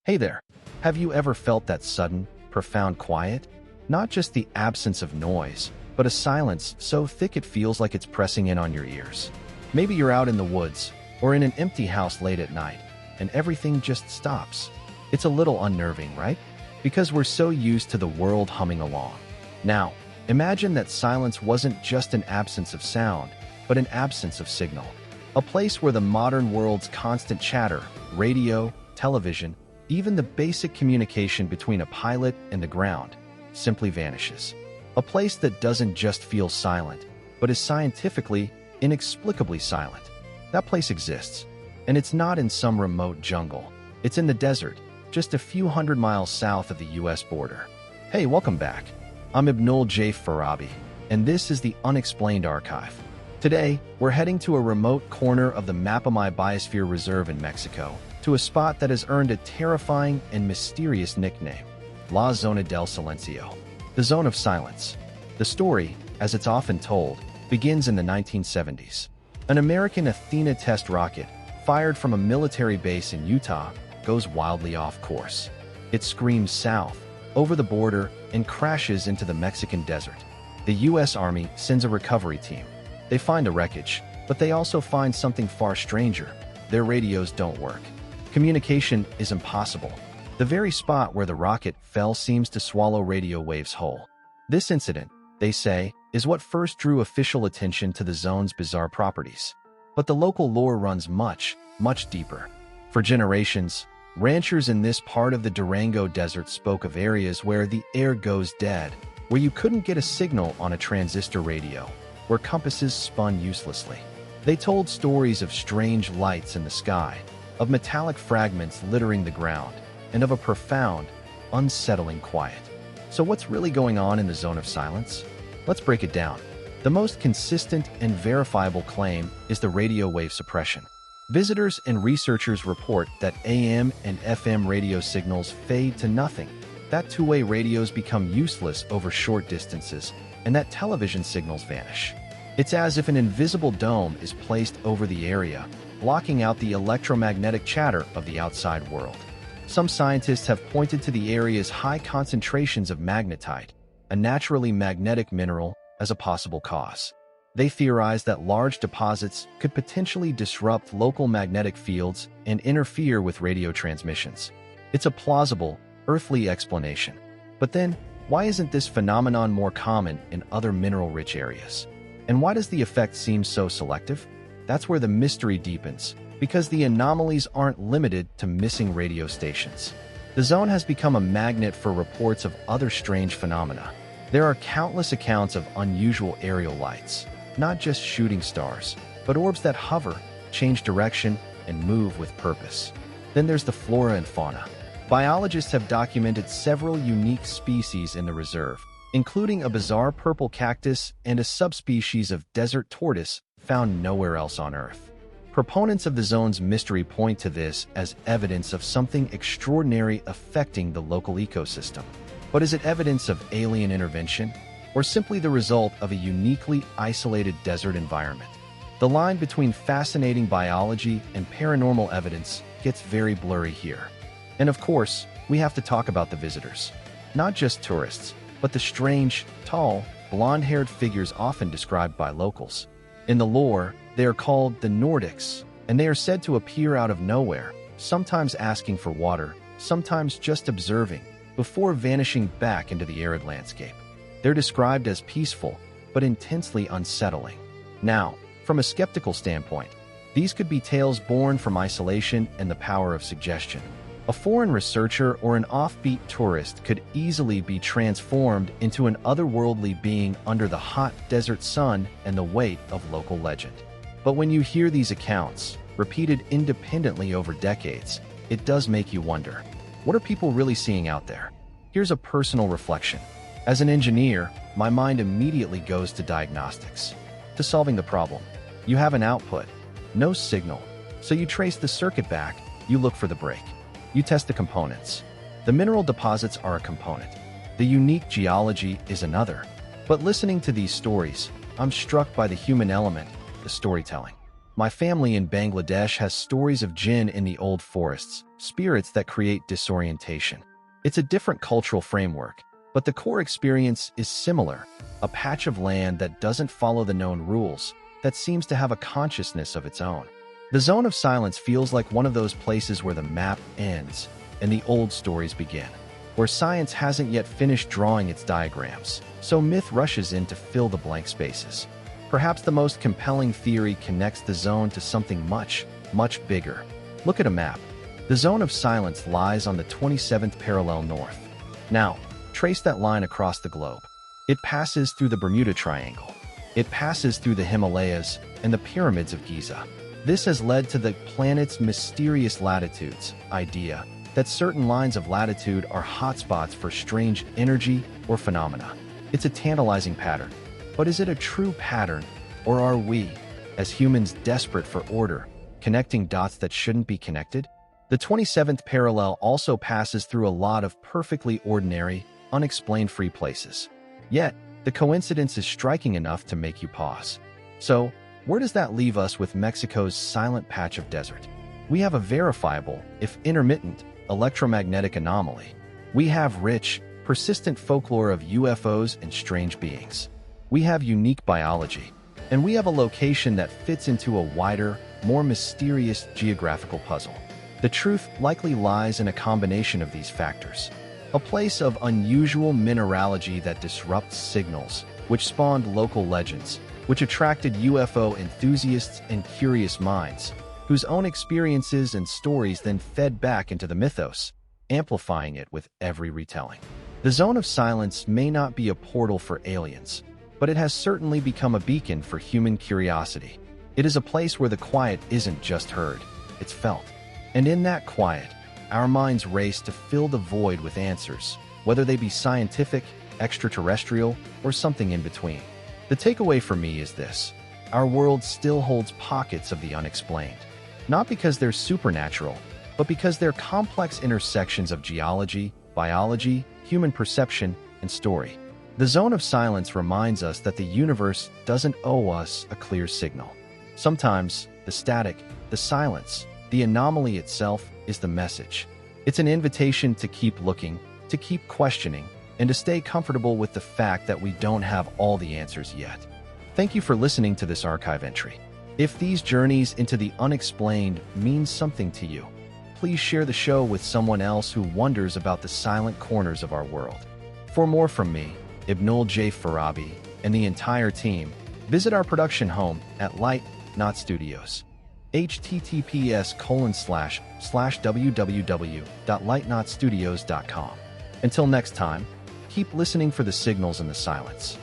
Hey there. Have you ever felt that sudden, profound quiet? Not just the absence of noise, but a silence so thick it feels like it's pressing in on your ears. Maybe you're out in the woods, or in an empty house late at night, and everything just stops. It's a little unnerving, right? Because we're so used to the world humming along. Now, imagine that silence wasn't just an absence of sound, but an absence of signal. A place where the modern world's constant chatter, radio, television, even the basic communication between a pilot and the ground, simply vanishes. A place that doesn't just feel silent, but is scientifically, inexplicably silent. That place exists, and it's not in some remote jungle. It's in the desert, just a few hundred miles south of the US border. Hey, welcome back. I'm Ibnul J. Farabi, and this is the Unexplained Archive. Today, we're heading to a remote corner of the Mapimí Biosphere Reserve in Mexico, to a spot that has earned a terrifying and mysterious nickname, La Zona del Silencio, the Zone of Silence. The story, as it's often told, begins in the 1970s. An American Athena test rocket, fired from a military base in Utah, goes wildly off course. It screams south, over the border, and crashes into the Mexican desert. The U.S. Army sends a recovery team. They find the wreckage, but they also find something far stranger. Their radios don't work. Communication is impossible. The very spot where the rocket fell seems to swallow radio waves whole. This incident, they say, is what first drew official attention to the zone's bizarre properties. But the local lore runs much, much deeper. For generations, ranchers in this part of the Durango desert spoke of areas where the air goes dead, where you couldn't get a signal on a transistor radio, where compasses spun uselessly. They told stories of strange lights in the sky, of metallic fragments littering the ground, and of a profound, unsettling quiet. So what's really going on in the Zone of Silence? Let's break it down. The most consistent and verifiable claim is the radio wave suppression. Visitors and researchers report that AM and FM radio signals fade to nothing, that two-way radios become useless over short distances, and that television signals vanish. It's as if an invisible dome is placed over the area, blocking out the electromagnetic chatter of the outside world. Some scientists have pointed to the area's high concentrations of magnetite, a naturally magnetic mineral, as a possible cause. They theorize that large deposits could potentially disrupt local magnetic fields and interfere with radio transmissions. It's a plausible, earthly explanation. But then, why isn't this phenomenon more common in other mineral-rich areas? And why does the effect seem so selective? That's where the mystery deepens, because the anomalies aren't limited to missing radio stations. The zone has become a magnet for reports of other strange phenomena. There are countless accounts of unusual aerial lights, not just shooting stars, but orbs that hover, change direction, and move with purpose. Then there's the flora and fauna. Biologists have documented several unique species in the reserve, including a bizarre purple cactus and a subspecies of desert tortoise found nowhere else on Earth. Proponents of the zone's mystery point to this as evidence of something extraordinary affecting the local ecosystem. But is it evidence of alien intervention, or simply the result of a uniquely isolated desert environment? The line between fascinating biology and paranormal evidence gets very blurry here. And of course, we have to talk about the visitors. Not just tourists, but the strange, tall, blonde-haired figures often described by locals. In the lore, they are called the Nordics, and they are said to appear out of nowhere, sometimes asking for water, sometimes just observing, before vanishing back into the arid landscape. They're described as peaceful, but intensely unsettling. Now, from a skeptical standpoint, these could be tales born from isolation and the power of suggestion. A foreign researcher or an offbeat tourist could easily be transformed into an otherworldly being under the hot desert sun and the weight of local legend. But when you hear these accounts, repeated independently over decades, it does make you wonder, what are people really seeing out there? Here's a personal reflection. As an engineer, my mind immediately goes to diagnostics, to solving the problem. You have an output, no signal, so you trace the circuit back, you look for the break. You test the components. The mineral deposits are a component. The unique geology is another. But listening to these stories, I'm struck by the human element, the storytelling. My family in Bangladesh has stories of jinn in the old forests, spirits that create disorientation. It's a different cultural framework, but the core experience is similar, a patch of land that doesn't follow the known rules, that seems to have a consciousness of its own. The Zone of Silence feels like one of those places where the map ends and the old stories begin, where science hasn't yet finished drawing its diagrams, so myth rushes in to fill the blank spaces. Perhaps the most compelling theory connects the zone to something much, much bigger. Look at a map. The Zone of Silence lies on the 27th parallel north. Now, trace that line across the globe. It passes through the Bermuda Triangle. It passes through the Himalayas and the pyramids of Giza. This has led to the planet's mysterious latitudes idea that certain lines of latitude are hotspots for strange energy or phenomena. It's a tantalizing pattern. But is it a true pattern, or are we, as humans desperate for order, connecting dots that shouldn't be connected? The 27th parallel also passes through a lot of perfectly ordinary, unexplained free places. Yet, the coincidence is striking enough to make you pause. So, where does that leave us with Mexico's silent patch of desert? We have a verifiable, if intermittent, electromagnetic anomaly. We have rich, persistent folklore of UFOs and strange beings. We have unique biology, and we have a location that fits into a wider, more mysterious geographical puzzle. The truth likely lies in a combination of these factors. A place of unusual mineralogy that disrupts signals, which spawned local legends, which attracted UFO enthusiasts and curious minds, whose own experiences and stories then fed back into the mythos, amplifying it with every retelling. The Zone of Silence may not be a portal for aliens, but it has certainly become a beacon for human curiosity. It is a place where the quiet isn't just heard, it's felt. And in that quiet, our minds race to fill the void with answers, whether they be scientific, extraterrestrial, or something in between. The takeaway for me is this: our world still holds pockets of the unexplained. Not because they're supernatural, but because they're complex intersections of geology, biology, human perception, and story. The Zone of Silence reminds us that the universe doesn't owe us a clear signal. Sometimes, the static, the silence, the anomaly itself is the message. It's an invitation to keep looking, to keep questioning, and to stay comfortable with the fact that we don't have all the answers yet. Thank you for listening to this archive entry. If these journeys into the unexplained mean something to you, please share the show with someone else who wonders about the silent corners of our world. For more from me, Ibnul J. Farabi, and the entire team, visit our production home at Light Not Studios. https://www.lightnotstudios.com. Until next time, keep listening for the signals in the silence.